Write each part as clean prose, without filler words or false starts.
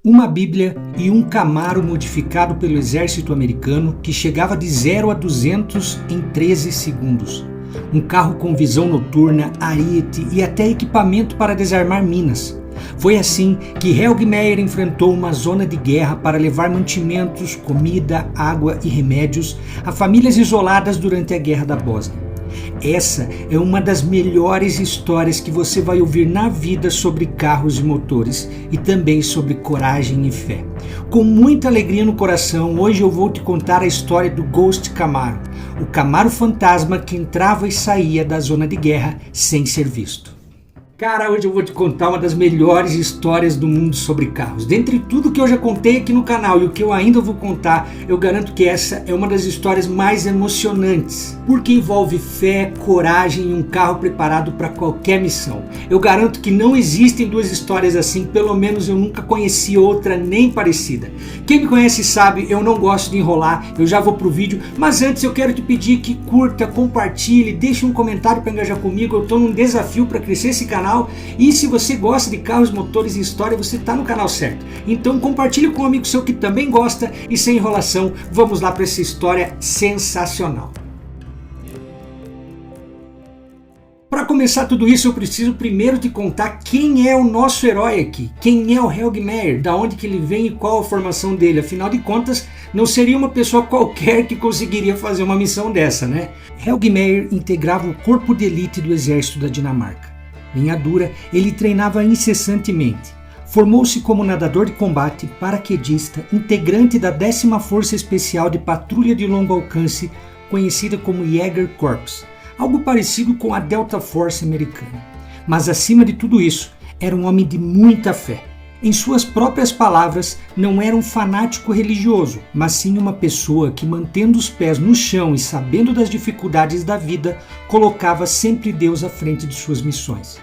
Uma Bíblia e um Camaro modificado pelo exército americano que chegava de 0 a 200 em 13 segundos. Um carro com visão noturna, ariete e até equipamento para desarmar minas. Foi assim que Helge Meier enfrentou uma zona de guerra para levar mantimentos, comida, água e remédios a famílias isoladas durante a Guerra da Bósnia. Essa é uma das melhores histórias que você vai ouvir na vida sobre carros e motores e também sobre coragem e fé. Com muita alegria no coração, hoje eu vou te contar a história do Ghost Camaro, o Camaro fantasma que entrava e saía da zona de guerra sem ser visto. Cara, hoje eu vou te contar uma das melhores histórias do mundo sobre carros. Dentre tudo que eu já contei aqui no canal e o que eu ainda vou contar, eu garanto que essa é uma das histórias mais emocionantes, porque envolve fé, coragem e um carro preparado para qualquer missão. Eu garanto que não existem duas histórias assim, pelo menos eu nunca conheci outra nem parecida. Quem me conhece sabe, eu não gosto de enrolar, eu já vou pro vídeo, mas antes eu quero te pedir que curta, compartilhe, deixe um comentário para engajar comigo. Eu estou num desafio para crescer esse canal. E se você gosta de carros, motores e história, você está no canal certo. Então compartilhe com um amigo seu que também gosta e sem enrolação, vamos lá para essa história sensacional. Para começar tudo isso, eu preciso primeiro te contar quem é o nosso herói aqui. Quem é o Helge Meier, da onde que ele vem e qual a formação dele. Afinal de contas, não seria uma pessoa qualquer que conseguiria fazer uma missão dessa, né? Helge Meier integrava o corpo de elite do exército da Dinamarca. Linha dura, ele treinava incessantemente. Formou-se como nadador de combate, paraquedista, integrante da 10ª Força Especial de Patrulha de Longo Alcance, conhecida como Jäger Corps, algo parecido com a Delta Force americana. Mas acima de tudo isso, era um homem de muita fé. Em suas próprias palavras, não era um fanático religioso, mas sim uma pessoa que, mantendo os pés no chão e sabendo das dificuldades da vida, colocava sempre Deus à frente de suas missões.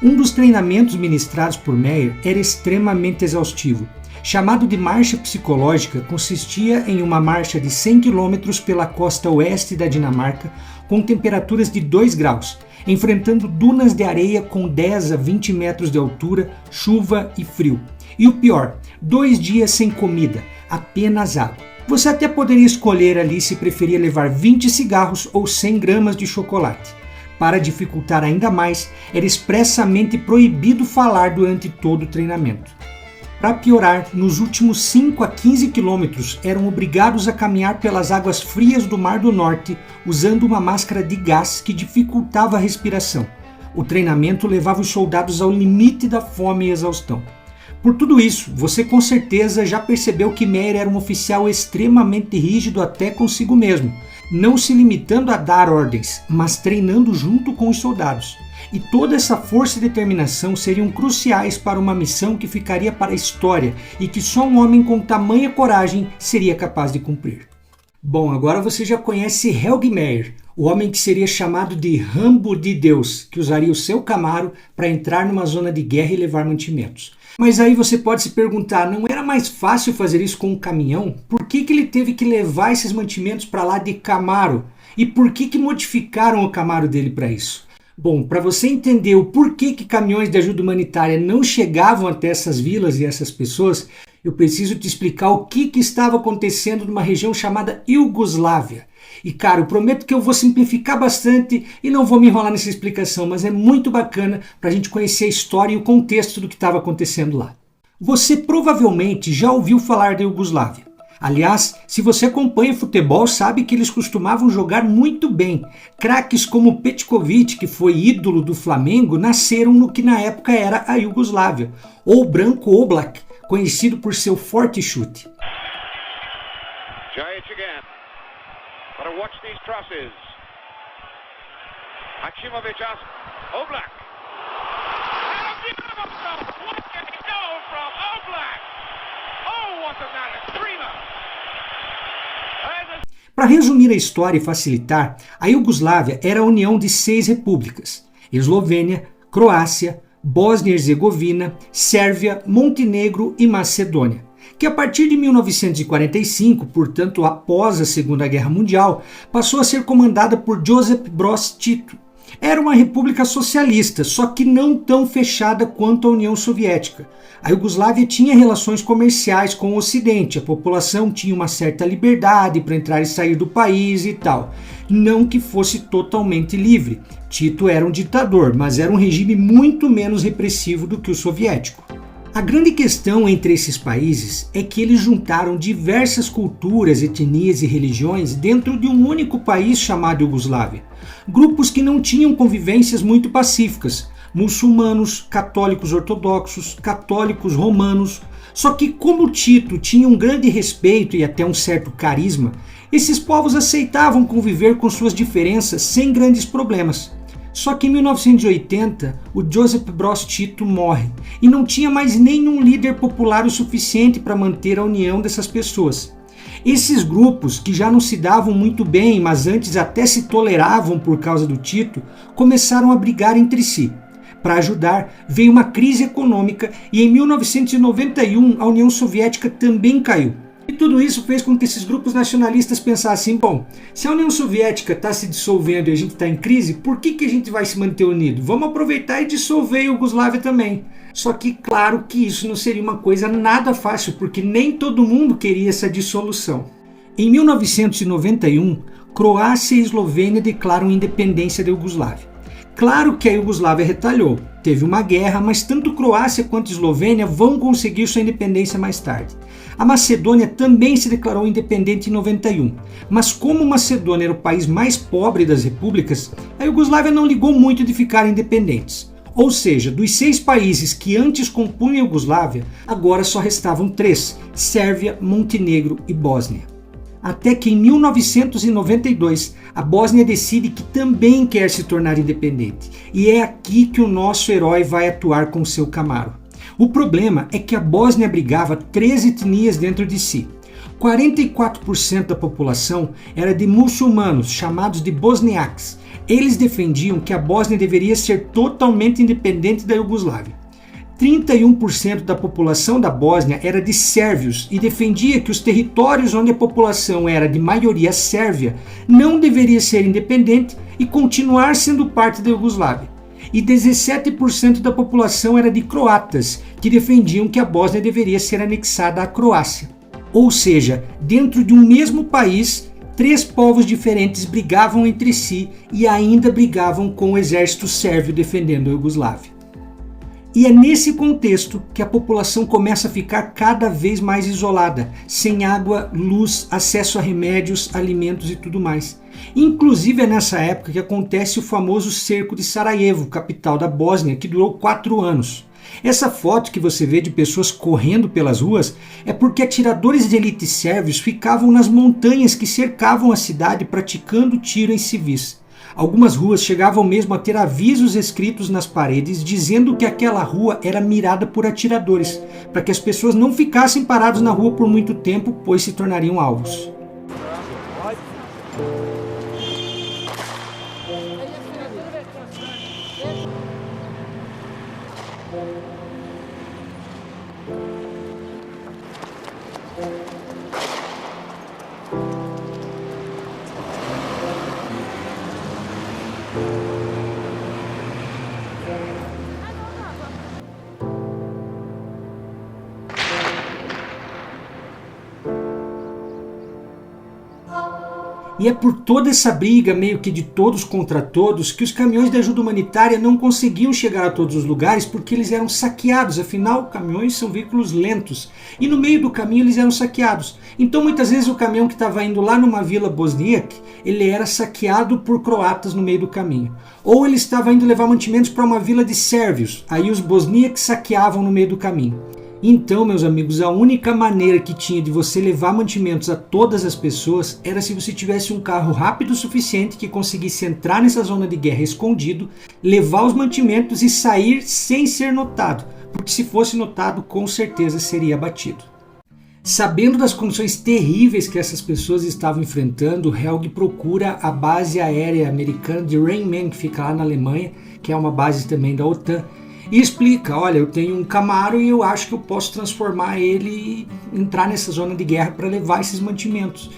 Um dos treinamentos ministrados por Meier era extremamente exaustivo. Chamado de marcha psicológica, consistia em uma marcha de 100 km pela costa oeste da Dinamarca, com temperaturas de 2 graus, enfrentando dunas de areia com 10 a 20 metros de altura, chuva e frio. E o pior, 2 dias sem comida, apenas água. Você até poderia escolher ali se preferia levar 20 cigarros ou 100 gramas de chocolate. Para dificultar ainda mais, era expressamente proibido falar durante todo o treinamento. Para piorar, nos últimos 5 a 15 quilômetros eram obrigados a caminhar pelas águas frias do Mar do Norte usando uma máscara de gás que dificultava a respiração. O treinamento levava os soldados ao limite da fome e exaustão. Por tudo isso, você com certeza já percebeu que Meier era um oficial extremamente rígido até consigo mesmo, não se limitando a dar ordens, mas treinando junto com os soldados. E toda essa força e determinação seriam cruciais para uma missão que ficaria para a história e que só um homem com tamanha coragem seria capaz de cumprir. Bom, agora você já conhece Helge Meier, o homem que seria chamado de Rambo de Deus, que usaria o seu Camaro para entrar numa zona de guerra e levar mantimentos. Mas aí você pode se perguntar, não era mais fácil fazer isso com um caminhão? Por que ele teve que levar esses mantimentos para lá de Camaro? E por que modificaram o Camaro dele para isso? Bom, para você entender o porquê que caminhões de ajuda humanitária não chegavam até essas vilas e essas pessoas, eu preciso te explicar o que estava acontecendo numa região chamada Iugoslávia. E cara, eu prometo que eu vou simplificar bastante e não vou me enrolar nessa explicação, mas é muito bacana para a gente conhecer a história e o contexto do que estava acontecendo lá. Você provavelmente já ouviu falar da Iugoslávia. Aliás, se você acompanha futebol, sabe que eles costumavam jogar muito bem. Craques como Petkovic, que foi ídolo do Flamengo, nasceram no que na época era a Iugoslávia. Ou o Branko Oblak, conhecido por seu forte chute. Watch these crosses. Hakimovic asks Oblak. And a beautiful goal! What can he go from Oblak? Oh, what a screamer! Para resumir a história e facilitar, a Iugoslávia era a união de 6 repúblicas: Eslovênia, Croácia, Bósnia e Herzegovina, Sérvia, Montenegro e Macedônia, que a partir de 1945, portanto após a Segunda Guerra Mundial, passou a ser comandada por Josip Broz Tito. Era uma república socialista, só que não tão fechada quanto a União Soviética. A Iugoslávia tinha relações comerciais com o Ocidente, a população tinha uma certa liberdade para entrar e sair do país e tal. Não que fosse totalmente livre. Tito era um ditador, mas era um regime muito menos repressivo do que o soviético. A grande questão entre esses países é que eles juntaram diversas culturas, etnias e religiões dentro de um único país chamado Iugoslávia. Grupos que não tinham convivências muito pacíficas, muçulmanos, católicos ortodoxos, católicos romanos. Só que como Tito tinha um grande respeito e até um certo carisma, esses povos aceitavam conviver com suas diferenças sem grandes problemas. Só que em 1980, o Josip Broz Tito morre e não tinha mais nenhum líder popular o suficiente para manter a união dessas pessoas. Esses grupos, que já não se davam muito bem, mas antes até se toleravam por causa do Tito, começaram a brigar entre si. Para ajudar, veio uma crise econômica e em 1991 a União Soviética também caiu. E tudo isso fez com que esses grupos nacionalistas pensassem, bom, se a União Soviética está se dissolvendo e a gente está em crise, por que a gente vai se manter unido? Vamos aproveitar e dissolver a Iugoslávia também. Só que claro que isso não seria uma coisa nada fácil, porque nem todo mundo queria essa dissolução. Em 1991, Croácia e Eslovênia declaram independência da Iugoslávia. Claro que a Iugoslávia retalhou, teve uma guerra, mas tanto Croácia quanto Eslovênia vão conseguir sua independência mais tarde. A Macedônia também se declarou independente em 91, mas como Macedônia era o país mais pobre das repúblicas, a Iugoslávia não ligou muito de ficar independentes. Ou seja, dos 6 países que antes compunham a Iugoslávia, agora só restavam 3, Sérvia, Montenegro e Bósnia. Até que em 1992, a Bósnia decide que também quer se tornar independente, e é aqui que o nosso herói vai atuar com seu Camaro. O problema é que a Bósnia abrigava 3 etnias dentro de si. 44% da população era de muçulmanos, chamados de bosniaques. Eles defendiam que a Bósnia deveria ser totalmente independente da Iugoslávia. 31% da população da Bósnia era de sérvios e defendia que os territórios onde a população era de maioria sérvia não deveria ser independente e continuar sendo parte da Iugoslávia. E 17% da população era de croatas, que defendiam que a Bósnia deveria ser anexada à Croácia. Ou seja, dentro de um mesmo país, 3 povos diferentes brigavam entre si e ainda brigavam com o exército sérvio defendendo a Iugoslávia. E é nesse contexto que a população começa a ficar cada vez mais isolada, sem água, luz, acesso a remédios, alimentos e tudo mais. Inclusive é nessa época que acontece o famoso cerco de Sarajevo, capital da Bósnia, que durou 4 anos. Essa foto que você vê de pessoas correndo pelas ruas é porque atiradores de elite sérvios ficavam nas montanhas que cercavam a cidade praticando tiro em civis. Algumas ruas chegavam mesmo a ter avisos escritos nas paredes dizendo que aquela rua era mirada por atiradores, para que as pessoas não ficassem paradas na rua por muito tempo, pois se tornariam alvos. E é por toda essa briga, meio que de todos contra todos, que os caminhões de ajuda humanitária não conseguiam chegar a todos os lugares porque eles eram saqueados. Afinal, caminhões são veículos lentos e no meio do caminho eles eram saqueados. Então muitas vezes o caminhão que estava indo lá numa vila bosníaca, ele era saqueado por croatas no meio do caminho. Ou ele estava indo levar mantimentos para uma vila de sérvios, aí os bosníacos saqueavam no meio do caminho. Então, meus amigos, a única maneira que tinha de você levar mantimentos a todas as pessoas era se você tivesse um carro rápido o suficiente que conseguisse entrar nessa zona de guerra escondido, levar os mantimentos e sair sem ser notado, porque se fosse notado, com certeza seria abatido. Sabendo das condições terríveis que essas pessoas estavam enfrentando, Helge procura a base aérea americana de Rheinland, que fica lá na Alemanha, que é uma base também da OTAN, e explica, olha, eu tenho um Camaro e eu acho que eu posso transformar ele e entrar nessa zona de guerra para levar esses mantimentos.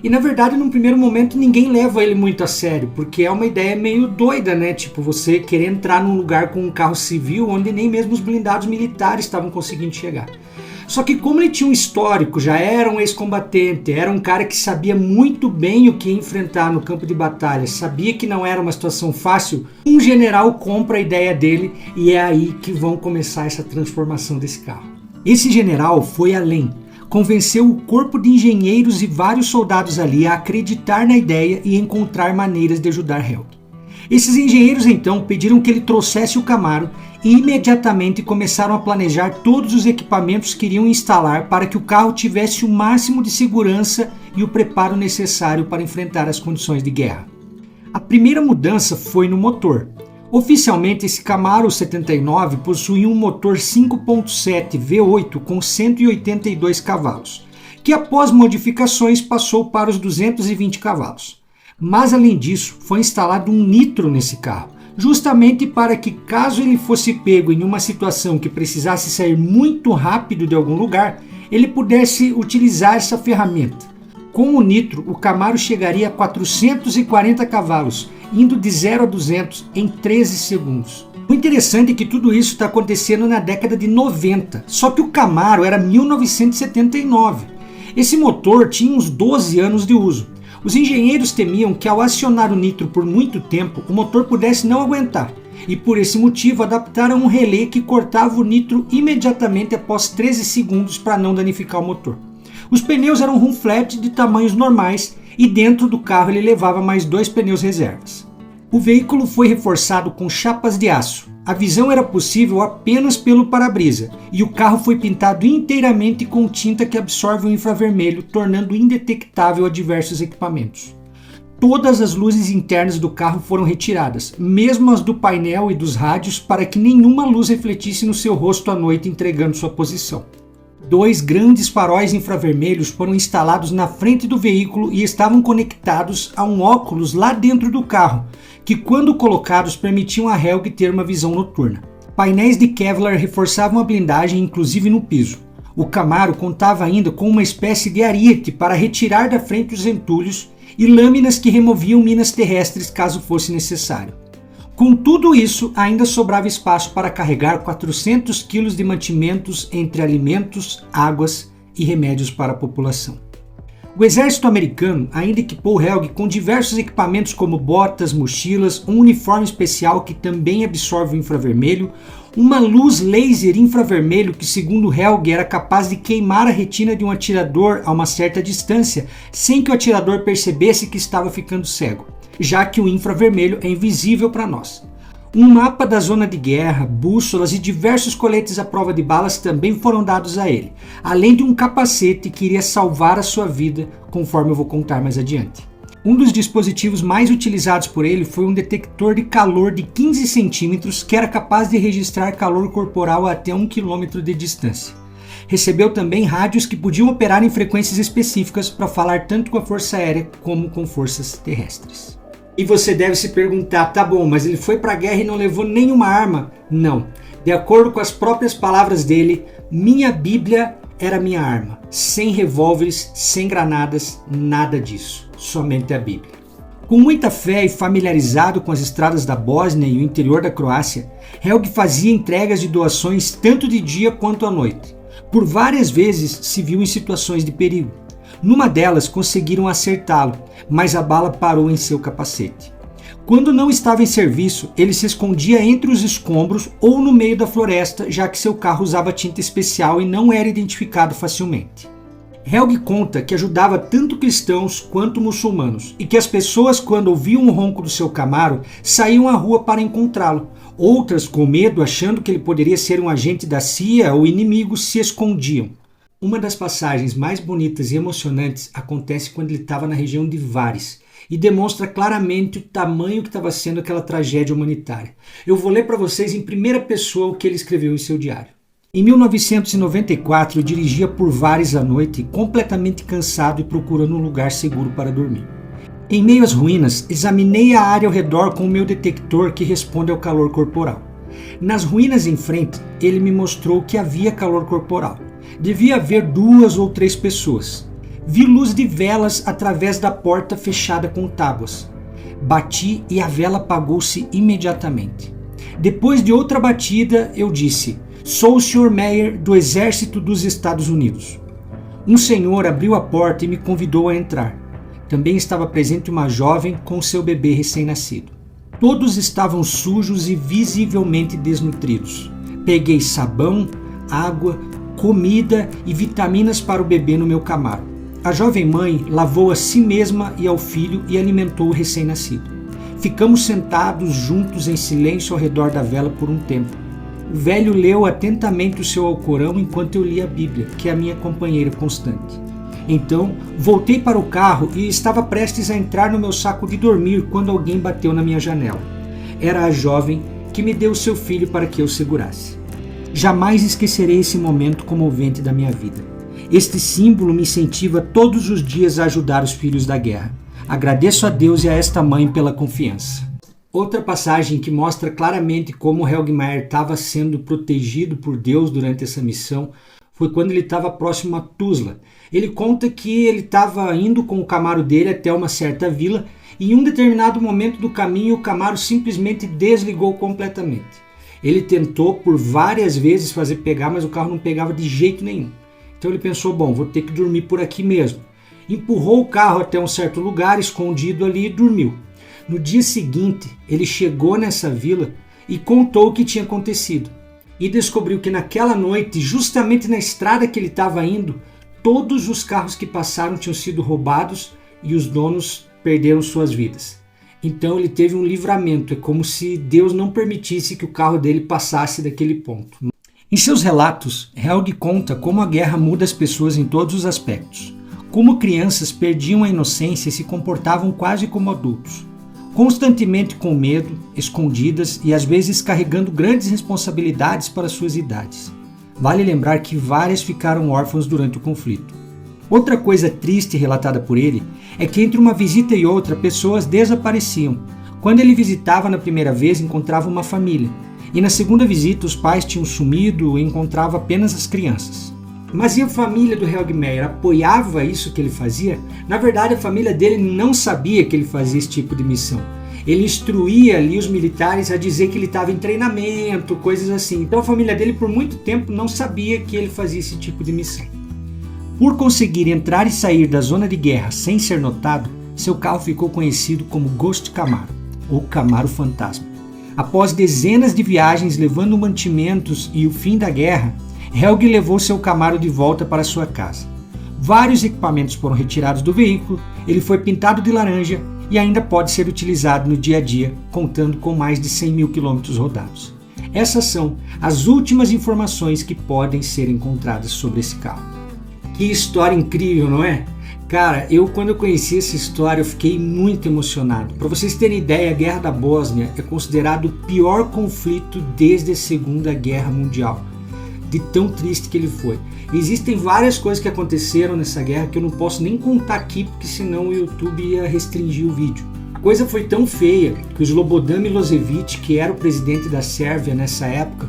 E na verdade, num primeiro momento, ninguém leva ele muito a sério, porque é uma ideia meio doida, né? Tipo, você querer entrar num lugar com um carro civil onde nem mesmo os blindados militares estavam conseguindo chegar. Só que como ele tinha um histórico, já era um ex-combatente, era um cara que sabia muito bem o que ia enfrentar no campo de batalha, sabia que não era uma situação fácil, um general compra a ideia dele e é aí que vão começar essa transformação desse carro. Esse general foi além. Convenceu o corpo de engenheiros e vários soldados ali a acreditar na ideia e encontrar maneiras de ajudar Helg. Esses engenheiros então pediram que ele trouxesse o Camaro e imediatamente começaram a planejar todos os equipamentos que iriam instalar para que o carro tivesse o máximo de segurança e o preparo necessário para enfrentar as condições de guerra. A primeira mudança foi no motor. Oficialmente, esse Camaro 79 possuía um motor 5.7 V8 com 182 cavalos, que após modificações passou para os 220 cavalos. Mas além disso, foi instalado um nitro nesse carro, justamente para que, caso ele fosse pego em uma situação que precisasse sair muito rápido de algum lugar, ele pudesse utilizar essa ferramenta. Com o nitro, o Camaro chegaria a 440 cavalos, indo de 0 a 200 em 13 segundos. O interessante é que tudo isso está acontecendo na década de 90, só que o Camaro era 1979. Esse motor tinha uns 12 anos de uso. Os engenheiros temiam que ao acionar o nitro por muito tempo, o motor pudesse não aguentar, e por esse motivo adaptaram um relé que cortava o nitro imediatamente após 13 segundos para não danificar o motor. Os pneus eram rum flat de tamanhos normais e dentro do carro ele levava mais 2 pneus reservas. O veículo foi reforçado com chapas de aço. A visão era possível apenas pelo para-brisa e o carro foi pintado inteiramente com tinta que absorve o infravermelho, tornando indetectável a diversos equipamentos. Todas as luzes internas do carro foram retiradas, mesmo as do painel e dos rádios, para que nenhuma luz refletisse no seu rosto à noite, entregando sua posição. 2 grandes faróis infravermelhos foram instalados na frente do veículo e estavam conectados a um óculos lá dentro do carro, que quando colocados permitiam a Helg ter uma visão noturna. Painéis de Kevlar reforçavam a blindagem, inclusive no piso. O Camaro contava ainda com uma espécie de ariete para retirar da frente os entulhos e lâminas que removiam minas terrestres caso fosse necessário. Com tudo isso, ainda sobrava espaço para carregar 400 quilos de mantimentos entre alimentos, águas e remédios para a população. O exército americano ainda equipou Helg com diversos equipamentos como botas, mochilas, um uniforme especial que também absorve o infravermelho, uma luz laser infravermelho que, segundo Helg, era capaz de queimar a retina de um atirador a uma certa distância sem que o atirador percebesse que estava ficando cego, já que o infravermelho é invisível para nós. Um mapa da zona de guerra, bússolas e diversos coletes à prova de balas também foram dados a ele, além de um capacete que iria salvar a sua vida, conforme eu vou contar mais adiante. Um dos dispositivos mais utilizados por ele foi um detector de calor de 15 centímetros que era capaz de registrar calor corporal a até 1 km de distância. Recebeu também rádios que podiam operar em frequências específicas para falar tanto com a Força Aérea como com forças terrestres. E você deve se perguntar, tá bom, mas ele foi para a guerra e não levou nenhuma arma? Não. De acordo com as próprias palavras dele, minha Bíblia era minha arma. Sem revólveres, sem granadas, nada disso. Somente a Bíblia. Com muita fé e familiarizado com as estradas da Bósnia e o interior da Croácia, Helg fazia entregas de doações tanto de dia quanto à noite. Por várias vezes se viu em situações de perigo. Numa delas conseguiram acertá-lo, mas a bala parou em seu capacete. Quando não estava em serviço, ele se escondia entre os escombros ou no meio da floresta, já que seu carro usava tinta especial e não era identificado facilmente. Helg conta que ajudava tanto cristãos quanto muçulmanos e que as pessoas, quando ouviam o ronco do seu Camaro, saíam à rua para encontrá-lo. Outras, com medo, achando que ele poderia ser um agente da CIA ou inimigo, se escondiam. Uma das passagens mais bonitas e emocionantes acontece quando ele estava na região de Vares e demonstra claramente o tamanho que estava sendo aquela tragédia humanitária. Eu vou ler para vocês em primeira pessoa o que ele escreveu em seu diário. Em 1994, eu dirigia por Vares à noite, completamente cansado e procurando um lugar seguro para dormir. Em meio às ruínas, examinei a área ao redor com o meu detector que responde ao calor corporal. Nas ruínas em frente, ele me mostrou que havia calor corporal. Devia haver 2 ou 3 pessoas. Vi luz de velas através da porta fechada com tábuas. Bati e a vela apagou-se imediatamente. Depois de outra batida, eu disse: "Sou o Sr. Meyer do Exército dos Estados Unidos." Um senhor abriu a porta e me convidou a entrar. Também estava presente uma jovem com seu bebê recém-nascido. Todos estavam sujos e visivelmente desnutridos. Peguei sabão, água, comida e vitaminas para o bebê no meu Camaro. A jovem mãe lavou a si mesma e ao filho e alimentou o recém-nascido. Ficamos sentados juntos em silêncio ao redor da vela por um tempo. O velho leu atentamente o seu Alcorão enquanto eu lia a Bíblia, que é a minha companheira constante. Então, voltei para o carro e estava prestes a entrar no meu saco de dormir quando alguém bateu na minha janela. Era a jovem que me deu seu filho para que eu segurasse. Jamais esquecerei esse momento comovente da minha vida. Este símbolo me incentiva todos os dias a ajudar os filhos da guerra. Agradeço a Deus e a esta mãe pela confiança. Outra passagem que mostra claramente como Helge Meyer estava sendo protegido por Deus durante essa missão foi quando ele estava próximo a Tuzla. Ele conta que ele estava indo com o Camaro dele até uma certa vila e em um determinado momento do caminho o Camaro simplesmente desligou completamente. Ele tentou por várias vezes fazer pegar, mas o carro não pegava de jeito nenhum. Então ele pensou, bom, vou ter que dormir por aqui mesmo. Empurrou o carro até um certo lugar, escondido ali, e dormiu. No dia seguinte, ele chegou nessa vila e contou o que tinha acontecido. E descobriu que naquela noite, justamente na estrada que ele estava indo, todos os carros que passaram tinham sido roubados e os donos perderam suas vidas. Então ele teve um livramento, é como se Deus não permitisse que o carro dele passasse daquele ponto. Em seus relatos, Helge conta como a guerra muda as pessoas em todos os aspectos. Como crianças perdiam a inocência e se comportavam quase como adultos. Constantemente com medo, escondidas e às vezes carregando grandes responsabilidades para suas idades. Vale lembrar que várias ficaram órfãos durante o conflito. Outra coisa triste relatada por ele é que entre uma visita e outra pessoas desapareciam. Quando ele visitava na primeira vez, encontrava uma família. E na segunda visita os pais tinham sumido e encontrava apenas as crianças. Mas e a família do Helge Meyer apoiava isso que ele fazia? Na verdade, a família dele não sabia que ele fazia esse tipo de missão. Ele instruía ali os militares a dizer que ele estava em treinamento, coisas assim. Então a família dele por muito tempo não sabia que ele fazia esse tipo de missão. Por conseguir entrar e sair da zona de guerra sem ser notado, seu carro ficou conhecido como Ghost Camaro, ou Camaro Fantasma. Após dezenas de viagens levando mantimentos e o fim da guerra, Helge levou seu Camaro de volta para sua casa. Vários equipamentos foram retirados do veículo, ele foi pintado de laranja e ainda pode ser utilizado no dia a dia, contando com mais de 100 mil quilômetros rodados. Essas são as últimas informações que podem ser encontradas sobre esse carro. Que história incrível, não é? Cara, quando eu conheci essa história eu fiquei muito emocionado. Para vocês terem ideia, a Guerra da Bósnia é considerado o pior conflito desde a Segunda Guerra Mundial. De tão triste que ele foi. Existem várias coisas que aconteceram nessa guerra que eu não posso nem contar aqui, porque senão o YouTube ia restringir o vídeo. A coisa foi tão feia que o Slobodan Milošević, que era o presidente da Sérvia nessa época,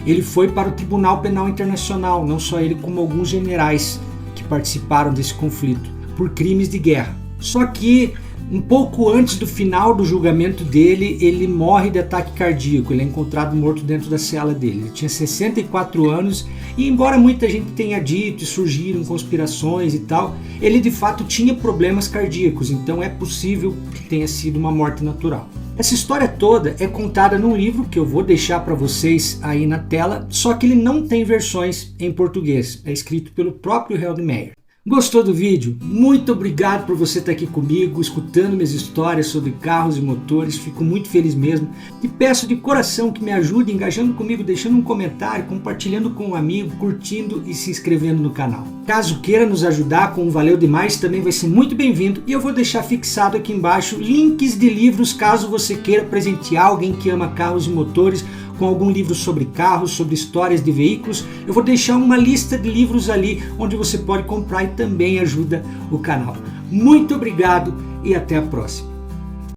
ele foi para o Tribunal Penal Internacional, não só ele como alguns generais que participaram desse conflito, por crimes de guerra. Só que um pouco antes do final do julgamento dele, ele morre de ataque cardíaco. Ele é encontrado morto dentro da cela dele. Ele tinha 64 anos e, embora muita gente tenha dito e surgiram conspirações e tal, ele de fato tinha problemas cardíacos, então é possível que tenha sido uma morte natural. Essa história toda é contada num livro que eu vou deixar para vocês aí na tela, só que ele não tem versões em português. É escrito pelo próprio Helge Meyer. Gostou do vídeo? Muito obrigado por você estar aqui comigo, escutando minhas histórias sobre carros e motores, fico muito feliz mesmo. E peço de coração que me ajude engajando comigo, deixando um comentário, compartilhando com um amigo, curtindo e se inscrevendo no canal. Caso queira nos ajudar com um Valeu Demais, também vai ser muito bem-vindo e eu vou deixar fixado aqui embaixo links de livros caso você queira presentear alguém que ama carros e motores, com algum livro sobre carros, sobre histórias de veículos. Eu vou deixar uma lista de livros ali onde você pode comprar e também ajuda o canal. Muito obrigado e até a próxima.